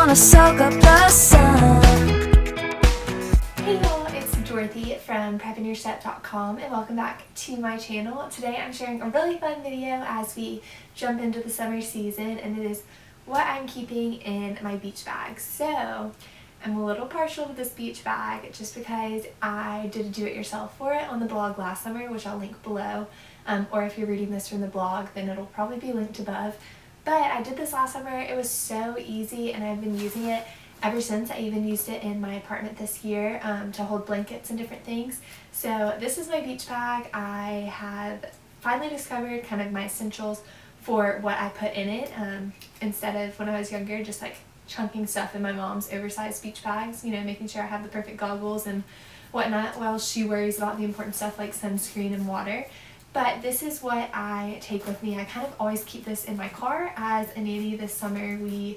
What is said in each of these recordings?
wanna soak up the sun. Hey y'all, it's Dorothy from PreppingYourStep.com and welcome back to my channel. Today I'm sharing a really fun video as we jump into the summer season, and it is what I'm keeping in my beach bag. So I'm a little partial to this beach bag just because I did a do-it-yourself for it on the blog last summer, which I'll link below, or if you're reading this from the blog then it'll probably be linked above. But I did this last summer. It was so easy and I've been using it ever since. I even used it in my apartment this year to hold blankets and different things. So this is my beach bag. I have finally discovered kind of my essentials for what I put in it, instead of when I was younger just like chunking stuff in my mom's oversized beach bags, you know, making sure I have the perfect goggles and whatnot while she worries about the important stuff like sunscreen and water. But this is what I take with me. I kind of always keep this in my car. As a nanny this summer, you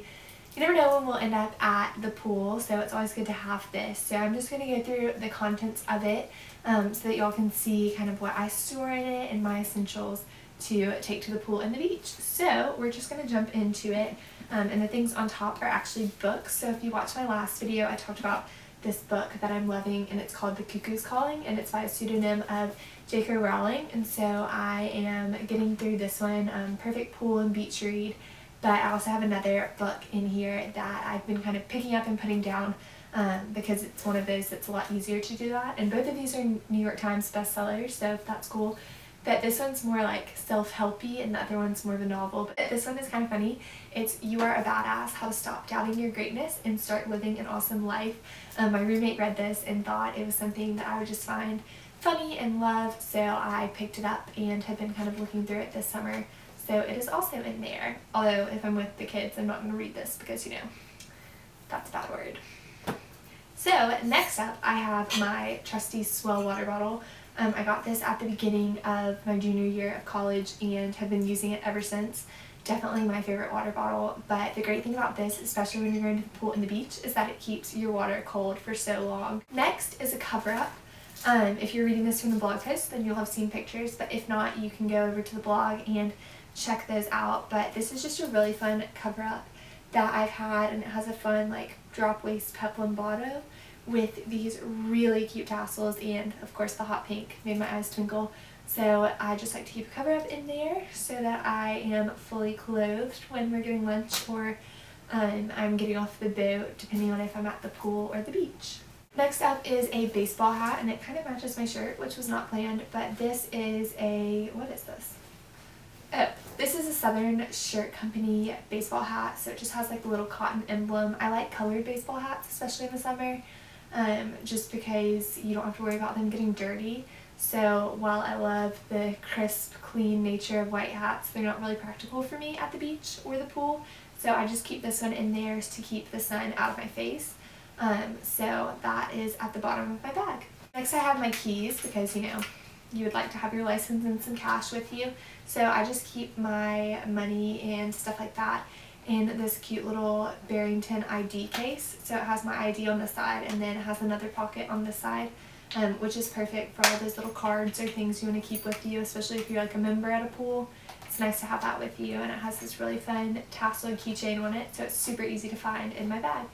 never know when we'll end up at the pool, so it's always good to have this. So I'm just going to go through the contents of it so that y'all can see kind of what I store in it and my essentials to take to the pool and the beach. So we're just going to jump into it, and the things on top are actually books. So if you watched my last video, I talked about this book that I'm loving, and it's called The Cuckoo's Calling, and it's by a pseudonym of J.K. Rowling. And so I am getting through this one, perfect pool and beach read. But I also have another book in here that I've been kind of picking up and putting down because it's one of those that's a lot easier to do that. And both of these are New York Times bestsellers, so that's cool. But this one's more like self-helpy and the other one's more of a novel. But this one is kind of funny. It's You Are a Badass, How to Stop Doubting Your Greatness and Start Living an Awesome Life. My roommate read this and thought it was something that I would just find funny and love, so I picked it up and have been kind of looking through it this summer. So it is also in there, although if I'm with the kids I'm not going to read this because, you know, that's a bad word. So next up I have my trusty S'well water bottle. I got this at the beginning of my junior year of college and have been using it ever since. Definitely my favorite water bottle, but the great thing about this, especially when you're going to the pool and the beach, is that it keeps your water cold for so long. Next is a cover-up. If you're reading this from the blog post then you'll have seen pictures, but if not you can go over to the blog and check those out. But this is just a really fun cover-up that I've had, and it has a fun like drop waist peplum bottom with these really cute tassels, and of course the hot pink made my eyes twinkle. So I just like to keep a cover-up in there so that I am fully clothed when we're getting lunch or I'm getting off the boat, depending on if I'm at the pool or the beach. Next up is a baseball hat, and it kind of matches my shirt, which was not planned, but this is what is this? Oh, this is a Southern Shirt Company baseball hat, so it just has like the little cotton emblem. I like colored baseball hats, especially in the summer, just because you don't have to worry about them getting dirty. So while I love the crisp, clean nature of white hats, they're not really practical for me at the beach or the pool, so I just keep this one in there to keep the sun out of my face. So that is at the bottom of my bag. Next I have my keys because, you know, you would like to have your license and some cash with you. So I just keep my money and stuff like that in this cute little Barrington ID case. So it has my ID on the side and then it has another pocket on this side, which is perfect for all those little cards or things you want to keep with you, especially if you're like a member at a pool. It's nice to have that with you, and it has this really fun tassel keychain on it, so it's super easy to find in my bag.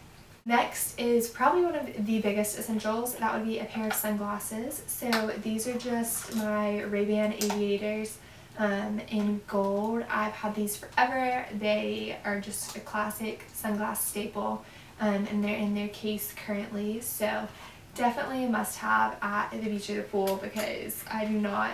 Next is probably one of the biggest essentials. That would be a pair of sunglasses. So these are just my Ray-Ban Aviators in gold. I've had these forever. They are just a classic sunglass staple, and they're in their case currently. So definitely a must-have at the beach or the pool because I do not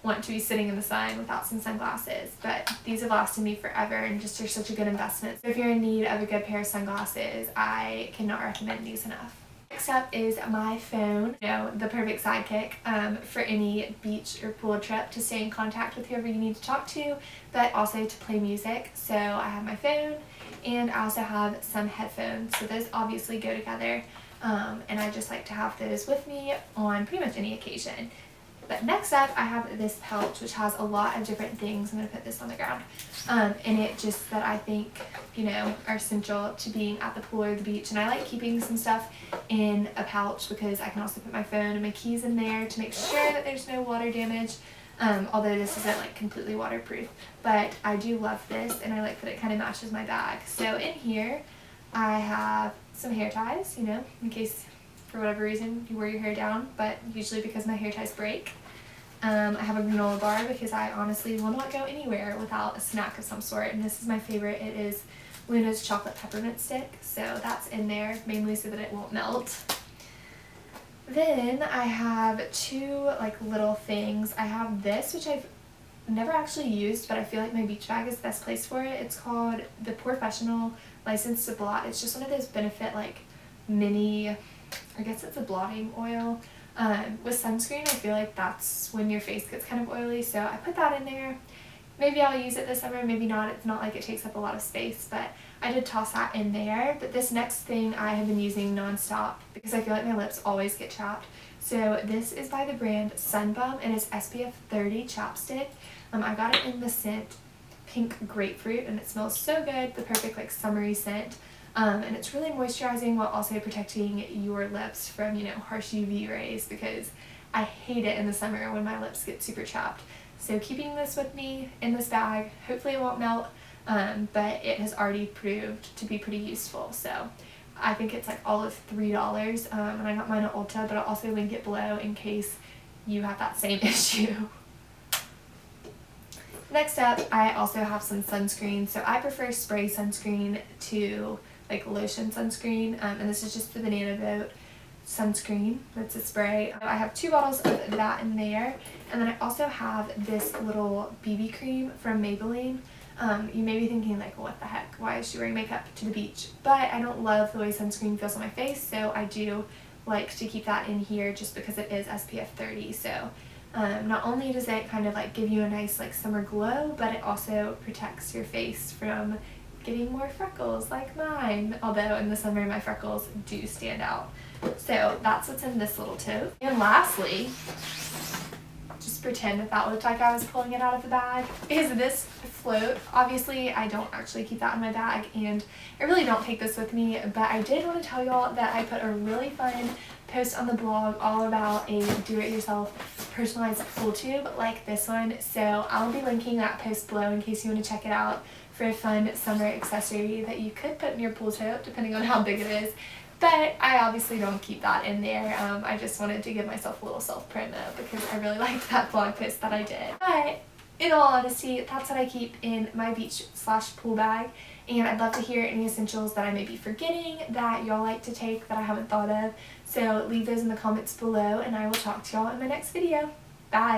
want to be sitting in the sun without some sunglasses, but these have lasted me forever and just are such a good investment. So if you're in need of a good pair of sunglasses, I cannot recommend these enough. Next up is my phone, you know, the perfect sidekick for any beach or pool trip to stay in contact with whoever you need to talk to, but also to play music. So I have my phone and I also have some headphones, so those obviously go together, and I just like to have those with me on pretty much any occasion. But next up I have this pouch which has a lot of different things. I'm going to put this on the ground in it just that I think, you know, are essential to being at the pool or the beach. And I like keeping some stuff in a pouch because I can also put my phone and my keys in there to make sure that there's no water damage. Although this isn't like completely waterproof, but I do love this and I like that it kind of matches my bag. So in here I have some hair ties, you know, in case for whatever reason you wear your hair down, but usually because my hair ties break. I have a granola bar because I honestly will not go anywhere without a snack of some sort, and this is my favorite. It is Luna's chocolate peppermint stick, so that's in there mainly so that it won't melt. Then I have two like little things. I have this, which I've never actually used, but I feel like my beach bag is the best place for it. It's called the Professional License to Blot. It's just one of those Benefit like mini, I guess it's a blotting oil. With sunscreen, I feel like that's when your face gets kind of oily, so I put that in there. Maybe I'll use it this summer, maybe not. It's not like it takes up a lot of space, but I did toss that in there. But this next thing I have been using nonstop because I feel like my lips always get chapped. So this is by the brand Sunbum, and it's SPF 30 chapstick. I got it in the scent Pink Grapefruit, and it smells so good, the perfect like summery scent. And it's really moisturizing while also protecting your lips from, you know, harsh UV rays, because I hate it in the summer when my lips get super chapped. So keeping this with me in this bag, hopefully it won't melt, but it has already proved to be pretty useful. So I think it's like all of $3, and I got mine at Ulta, but I'll also link it below in case you have that same issue. Next up, I also have some sunscreen. So I prefer spray sunscreen to like lotion sunscreen, and this is just the Banana Boat sunscreen. That's a spray. I have 2 bottles of that in there, and then I also have this little BB cream from Maybelline. You may be thinking like, what the heck, why is she wearing makeup to the beach? But I don't love the way sunscreen feels on my face, so I do like to keep that in here just because it is SPF 30. So not only does it kind of like give you a nice like summer glow, but it also protects your face from getting more freckles like mine, although in the summer my freckles do stand out. So that's what's in this little tote. And lastly, just pretend that that looked like I was pulling it out of the bag, is this float. Obviously I don't actually keep that in my bag, and I really don't take this with me, but I did want to tell y'all that I put a really fun post on the blog all about a do-it-yourself personalized pool tube like this one, so I'll be linking that post below in case you want to check it out for a fun summer accessory that you could put in your pool tote depending on how big it is. But I obviously don't keep that in there. I just wanted to give myself a little self-promo because I really liked that blog post that I did. But in all honesty, that's what I keep in my beach/pool bag, and I'd love to hear any essentials that I may be forgetting that y'all like to take that I haven't thought of. So leave those in the comments below, and I will talk to y'all in my next video. Bye!